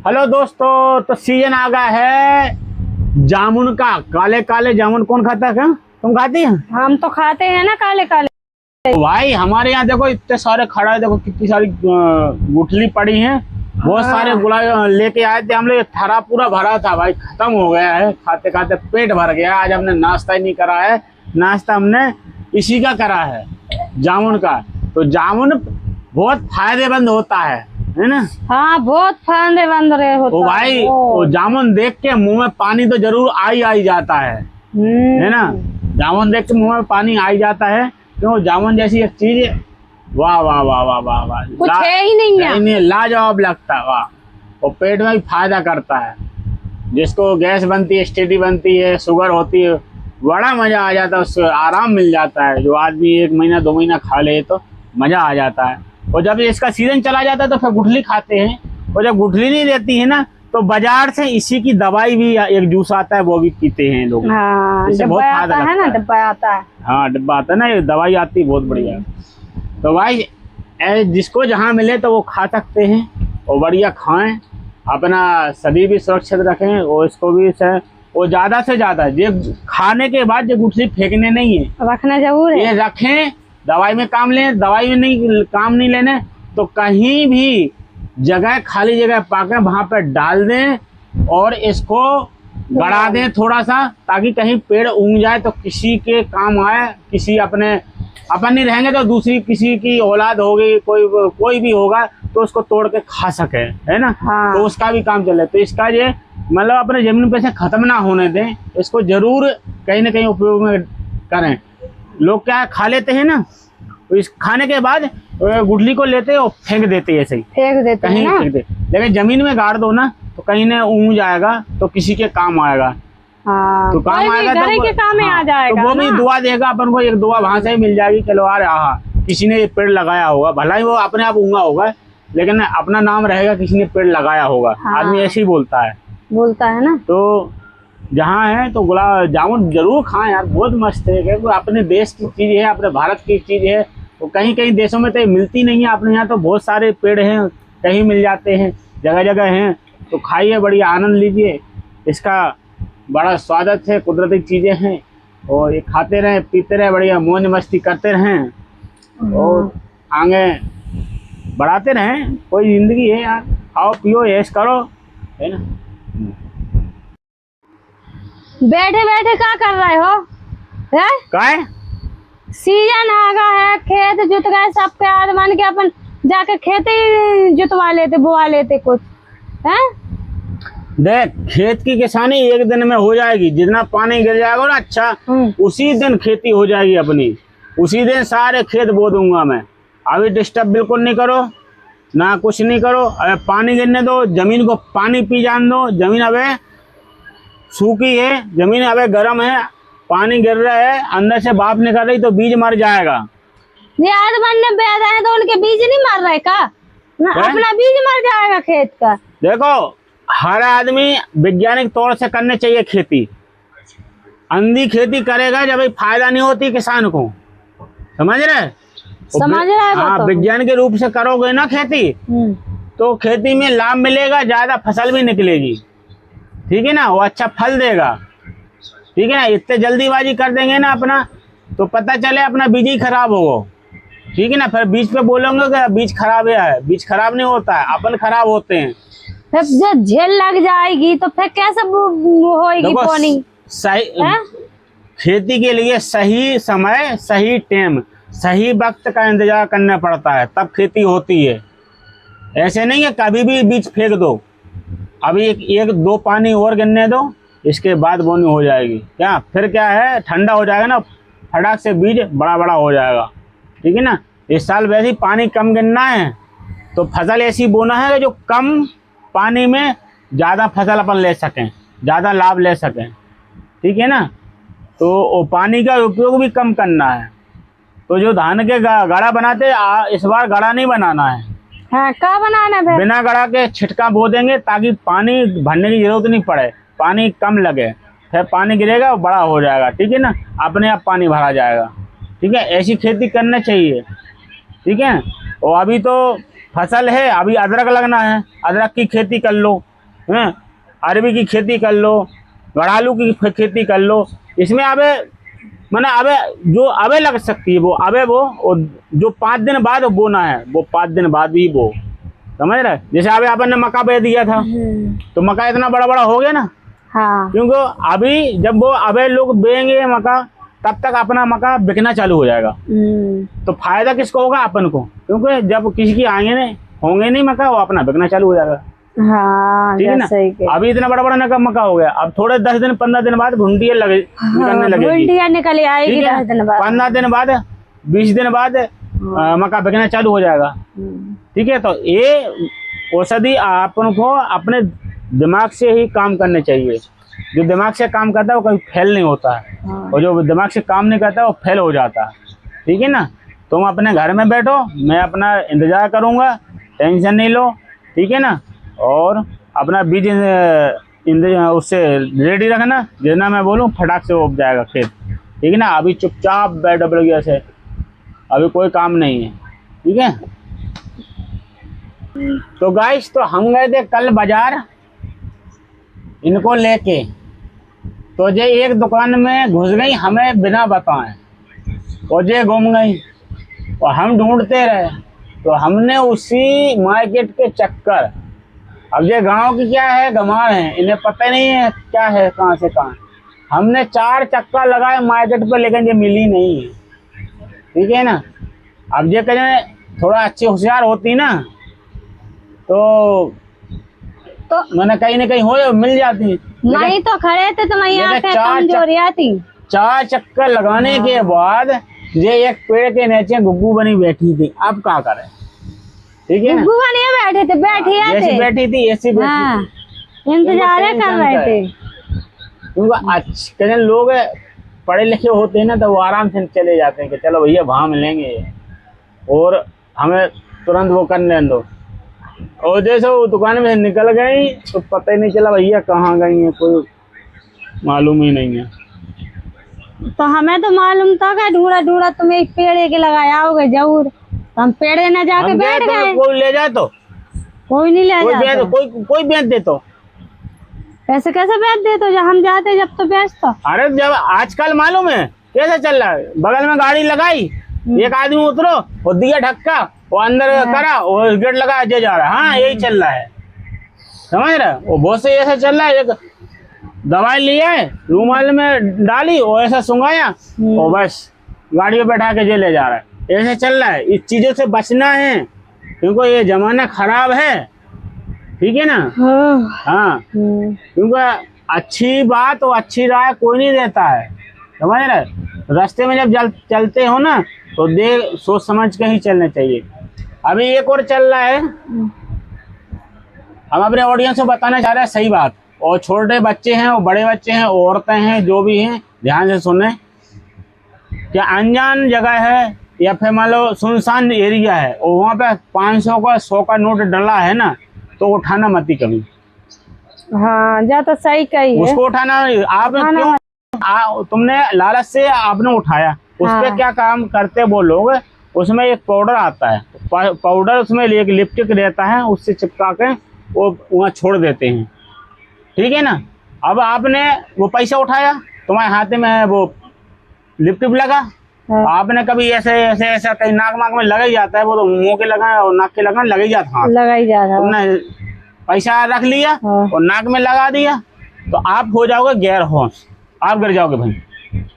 Hello दोस्तों, तो season आ गया है जामुन का। काले काले जामुन कौन खाता है? क्या तुम खाती हैं? हम तो खाते हैं ना काले काले। भाई हमारे यहाँ देखो इतने सारे खड़ा है, देखो कितनी सारी गुठली पड़ी हैं। बहुत सारे गुलाब लेके आए थे हम लोग, थरा पूरा भरा था भाई, खत्म हो गया है। खाते खाते पेट भर गया। आज हमने नाश्ता ही नहीं करा है। नाश्ता हमने इसी का करा है, जामुन का। तो जामुन बहुत फायदेमंद होता है ना? हाँ, बहुत फायदेमंद रहे होता तो भाई वो जामुन देख के मुंह में पानी तो जरूर आ ही जाता है ना? जामुन देख के मुंह में पानी आ ही जाता है। क्यों? जामुन जैसी एक चीज है, वाह वाह वाह वाह वाह वाह, कुछ है ही नहीं है। नहीं, लाजवाब लगता है। वाह। और पेट में भी फायदा करता है। जिसको गैस बनती है, एसिडिटी बनती है, शुगर होती है, बड़ा मजा आ जाता है, उससे आराम मिल जाता है। जो आदमी 1 महीना 2 महीना खा ले तो मजा आ जाता है। और जब इसका सीजन चला जाता है तो फिर गुठली खाते हैं। और जब गुठली नहीं रहती है ना, तो बाजार से इसी की दवाई भी, एक जूस आता है वो भी पीते हैं लोग। हाँ, इससे बहुत फायदा है ना, डिब्बा आता है। हाँ, डिब्बा आता है ना, ये दवाई आती है बहुत बढ़िया। तो भाई जिसको जहाँ मिले तो वो खा सकते हैं, और बढ़िया खाएं, अपना सभी भी सुरक्षित रखें। और इसको भी वो ज्यादा से ज्यादा ये खाने के बाद जो गुठली फेंकने नहीं है, रखना जरूर है। ये रखें, दवाई में काम लें। दवाई में नहीं काम नहीं लेने तो कहीं भी जगह, खाली जगह पाकर वहां पर डाल दें और इसको गड़ा दें थोड़ा सा, ताकि कहीं पेड़ उग जाए तो किसी के काम आए। किसी अपन नहीं रहेंगे तो दूसरी किसी की औलाद होगी, कोई भी होगा तो उसको तोड़ के खा सके, है ना? हाँ। तो उसका भी काम चले। तो इसका ये मतलब अपने जमीन पे से खत्म ना होने दें, इसको जरूर कहीं ना कहीं उपयोग में करें। लोग क्या खा लेते हैं ना, इस खाने के बाद गुठली को लेते और फेंक देते हैं, ऐसे ही फेंक देते कहीं हैं ना? फेंक दे। लेकिन जमीन में गाड़ दो ना, तो कहीं ना उग जाएगा तो किसी के काम आएगा। हाँ, तो काम आएगा तो घर के काम में आ जाएगा। तो वो भी दुआ देगा अपन को। एक दुआ वहां से ही मिल जाएगी। चलो यार, किसी ने पेड़ लगाया होगा, भला ही वो अपने आप उगा होगा, लेकिन अपना नाम रहेगा, किसी ने पेड़ लगाया होगा। हाँ। आदमी ऐसे ही बोलता है ना। तो जहाँ है तो गुलाब जामुन जरूर खाएं यार, बहुत मस्त है। क्योंकि अपने देश की चीज है, अपने भारत की चीज है। तो कहीं कहीं देशों में तो मिलती नहीं है। अपने यहाँ तो बहुत सारे पेड़ हैं, कहीं मिल जाते हैं, जगह जगह हैं। तो खाइए, बढ़िया आनंद लीजिए इसका। बड़ा स्वादिष्ट है, कुदरती चीजें हैं। और ये खाते रहें, पीते रहें, बढ़िया मौज मस्ती करते रहें और आगे बढ़ाते रहें। कोई जिंदगी है यार, खाओ पियो ऐश करो, है ना? बैठे बैठे क्या कर रहे हो? है काय सीजन आ गया है, खेत जुत गए सबके। आदमान के अपन जाके खेती जुतवा लेते, बुआ लेते कुछ है। देख, खेत की किसानी एक दिन में हो जाएगी। जितना पानी गिर जाएगा ना, अच्छा उसी दिन खेती हो जाएगी अपनी। उसी दिन सारे खेत बो दूंगा मैं। अभी डिस्टर्ब बिल्कुल नहीं करो, ना कुछ नहीं करो। अबे पानी गिरने दो, जमीन को पानी पी जान दो। जमीन अबे सूखी है, जमीन अबे गर्म है, पानी गिर रहा है, अंदर से भाप निकल रही, तो बीज मर जाएगा। ये आदमान ने बेच रहे हैं तो उनके बीज नहीं मर रहे का ना? अपना बीज मर जाएगा खेत का। देखो, हर आदमी वैज्ञानिक तौर से करने चाहिए खेती। अंधी खेती करेगा जब फायदा नहीं होती किसान को, समझ रहे? हाँ, वैज्ञानिक के रूप से करोगे ना खेती, तो खेती में लाभ मिलेगा, ज्यादा फसल भी निकलेगी, ठीक है ना? वो अच्छा फल देगा, ठीक है ना? इतने जल्दीबाजी कर देंगे ना अपना, तो पता चले अपना बीज ही खराब होगा, ठीक है ना? फिर बीज पे बोलोगे कि बीज खराब है। बीज खराब नहीं होता है, अपन खराब होते हैं। फिर जब झेल लग जाएगी तो फिर कैसे होएगी पानी? सही खेती के लिए सही समय, सही टाइम, सही वक्त का इंतजार करना पड़ता है, तब खेती होती है। ऐसे नहीं है कभी भी बीज फेंक दो। अभी एक दो पानी और गिरने दो, इसके बाद बोनी हो जाएगी। क्या फिर क्या है, ठंडा हो जाएगा ना, फटाक से बीज बड़ा बड़ा हो जाएगा, ठीक है ना? इस साल वैसे ही पानी कम गिरना है, तो फसल ऐसी बोना है कि जो कम पानी में ज़्यादा फसल अपन ले सकें, ज़्यादा लाभ ले सकें, ठीक है ना? तो पानी का उपयोग भी कम करना है। तो जो धान के गड़ा बनाते, इस बार गड़ा नहीं बनाना है। हाँ, क्या बनाना है? बिना गड़ा के छिटका बो देंगे, ताकि पानी भरने की जरूरत नहीं पड़े, पानी कम लगे। फिर पानी गिरेगा, बड़ा हो जाएगा, ठीक है ना? अपने आप पानी भरा जाएगा, ठीक है? ऐसी खेती करना चाहिए, ठीक है? और अभी तो फसल है, अभी अदरक लगना है, अदरक की खेती कर लो, हैं, अरबी की खेती कर लो, गड़ालू की खेती कर लो। इसमें अबे मैंने अबे जो अबे लग सकती है वो अबे वो और जो 5 दिन बाद बोना है वो 5 दिन बाद भी बो, समझ रहे। जैसे अबे अपन ने मक्का बो दिया था तो मक्का इतना बड़ा बड़ा हो गया ना, हाँ क्योंकि अभी जब वो अबे लोग बेंगे मक्का तब तक अपना मक्का बिकना चालू हो जाएगा। तो फायदा किसको होगा? अपन को, क्योंकि जब किसी की आएंगे नहीं होंगे नहीं मक्का, वो अपना बिकना चालू हो जाएगा। हाँ ठीक है ना। सही कह। अभी इतना बड़ा बड़ा नका मक्का हो गया, अब थोड़े 10 दिन 15 दिन बाद घुंडियां निकलने लगेगी। घुंडियां निकल आएगी ठीक है, 10 दिन बाद, 15 दिन बाद 20 दिन बाद मक्का बिकना चालू हो जाएगा। ठीक है, तो ये औषधि अपन को अपने दिमाग से ही काम करने चाहिए। जो दिमाग से काम करता है वो कभी फेल नहीं होता है, और जो दिमाग से काम नहीं करता है वो फेल हो जाता है। ठीक है ना। तुम अपने घर में बैठो, मैं अपना इंतजार करूंगा, टेंशन नहीं लो। ठीक है ना। और अपना बीज उससे रेडी रखना, जितना मैं बोलूँ फटाक से उग जाएगा खेत। ठीक है ना। अभी चुपचाप बैठ गया से, अभी कोई काम नहीं है। ठीक है। तो गाइस, तो हम गए थे कल बाजार इनको लेके, तो ये एक दुकान में घुस गई हमें बिना बताए, और ये गुम गई और हम ढूंढते रहे। तो हमने उसी मार्केट के चक्कर, अब ये गांव की क्या है गंवार है, इन्हें पता नहीं है क्या है कहाँ से कहाँ, हमने 4 चक्कर लगाए मार्केट पर, लेकिन ये मिली नहीं है। ठीक है ना। अब ये कहें थोड़ा अच्छी होशियार होती ना तो मैंने कहीं ना कहीं हो मिल जाती। नहीं तो खड़े थे तो मैं यहाँ पे कमजोरियाँ थी। 4 चक्कर लगाने के बाद ये एक पेड़ के नीचे गुग्गू बनी बैठी थी, अब क्या करे। ठीक है। गुग्गू बनी बैठे थे, बैठी थी ऐसी हाँ, इंतजार कर रहे थे। क्योंकि अच्छे लोग पढ़े लिखे होते हैं ना तो वो आराम से चले जाते हैं कि चलो भैया वहाँ मिलेंगे और हमें तुरंत वो करने दो। और जैसे वो दुकान में निकल गई तो पता ही नहीं चला भैया कहाँ गई है, कोई मालूम ही नहीं है। तो हमें तो मालूम था कि ढूंढा ढूंढा तुम एक पेड़ के लगाया होगा जरूर, हम पेड़े न जाके बैठ गए। कोई ले जाए तो कोई नहीं ले जाता, कोई बेच दे तो पैसे कैसे बेच दे तो, जब हम जाते जब तो बेचता। अरे जब आजकल मालूम है कैसे चल रहा है, बगल में गाड़ी लगाई, एक आदमी उतरो और दिया ढक्का, वो अंदर करा और गेट लगा जे जा रहा है। हाँ यही चल रहा है, समझ रहे। वो बहुत से ऐसा चल रहा है, एक दवाई लिया है रूमाल में डाली और ऐसा सुंघाया और बस गाड़ी में बैठा के जे ले जा रहा है। ऐसे चल रहा है। इस चीजों से बचना है क्योंकि ये जमाना खराब है। ठीक है ना। हाँ क्योंकि अच्छी बात और अच्छी राय कोई नहीं देता है, समझ रहे। रास्ते में जब चलते हो ना तो देख सोच समझ के ही चलना चाहिए। अभी एक और चल रहा है, हम अपने ऑडियंस को बताना चाह रहे हैं सही बात, और छोटे बच्चे हैं और बड़े बच्चे हैं, औरतें हैं, जो भी हैं ध्यान से सुने। क्या अनजान जगह है या फिर मान लो सुनसान एरिया है और वहाँ पे 500 का 100 का नोट डला है ना तो उठाना मत ही कभी। हाँ जा तो सही कही है, उसको उठाना आपने क्यों, तुमने लालच से आपने उठाया। उस पर क्या काम करते वो लोग, उसमें एक पाउडर आता है, पाउडर उसमें एक लिपस्टिक रहता है, उससे चिपका के वो वहाँ छोड़ देते हैं। ठीक है ना। अब आपने वो पैसा उठाया, तुम्हारे हाथ में वो लिपस्टिक लगा, आपने कभी ऐसे ऐसे ऐसा कहीं नाक नाक में लगा ही जाता है, वो तो मुंह के लगा और नाक के लगा लगा ही जाता है, लगा ही जाता। तुमने पैसा रख लिया और नाक में लगा दिया तो आप हो जाओगे गैर होश, आप गिर जाओगे भाई।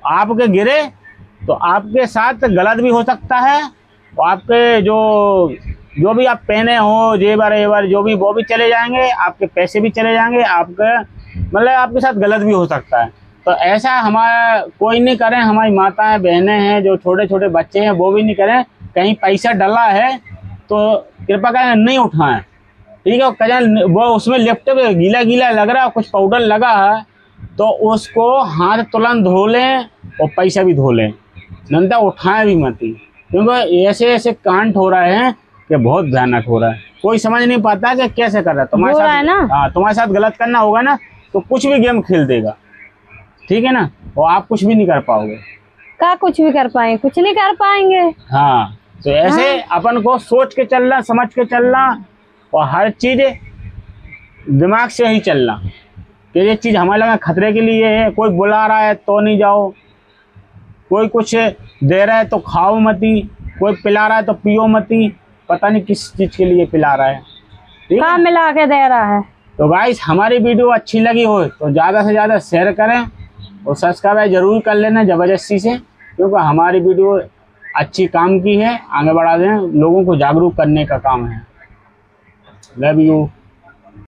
आपके गिरे तो आपके साथ गलत भी हो सकता है, और आपके जो भी आप पहने हो जेवर एवर जो भी वो भी चले जाएंगे, आपके पैसे भी चले जाएंगे, आपके मतलब आपके साथ गलत भी हो सकता है। तो ऐसा हमारा कोई नहीं करें, हमारी माताएं बहनें हैं, जो छोटे छोटे बच्चे हैं वो भी नहीं करें। कहीं पैसा डला है तो कृपा करें नहीं उठाएं। ठीक है। कहीं वो उसमें लिपट गीला गीला लग रहा है, कुछ पाउडर लगा है तो उसको हाथ तुरंत धो लें और पैसा भी धो लें, नंदा उठाएं भी मत, क्योंकि ऐसे ऐसे कांड हो रहे हैं कि बहुत भयानक हो रहा है। कोई समझ नहीं पाता कि कैसे कर रहा है तुम्हारे साथ ना। हाँ तुम्हारे साथ गलत करना होगा ना तो कुछ भी गेम खेल देगा। ठीक है ना। और आप कुछ भी नहीं कर पाओगे। क्या कुछ भी कर पाएंगे? कुछ नहीं कर पाएंगे। हाँ तो ऐसे अपन को सोच के चलना, समझ के चलना, और हर चीज दिमाग से ही चलना कि ये चीज़ हमारे लगा खतरे के लिए है। कोई बुला रहा है तो नहीं जाओ, कोई कुछ दे रहा है तो खाओ मती, कोई पिला रहा है तो पियो मती, पता नहीं किस चीज़ के लिए पिला रहा है। ठीक कहाँ है, मिला के दे रहा है। तो गाइस हमारी वीडियो अच्छी लगी हो तो ज़्यादा से ज़्यादा शेयर करें और सब्सक्राइब जरूर कर लेना ज़बरदस्ती से, क्योंकि हमारी वीडियो अच्छी काम की है, आगे बढ़ा दें, लोगों को जागरूक करने का काम है। Love you.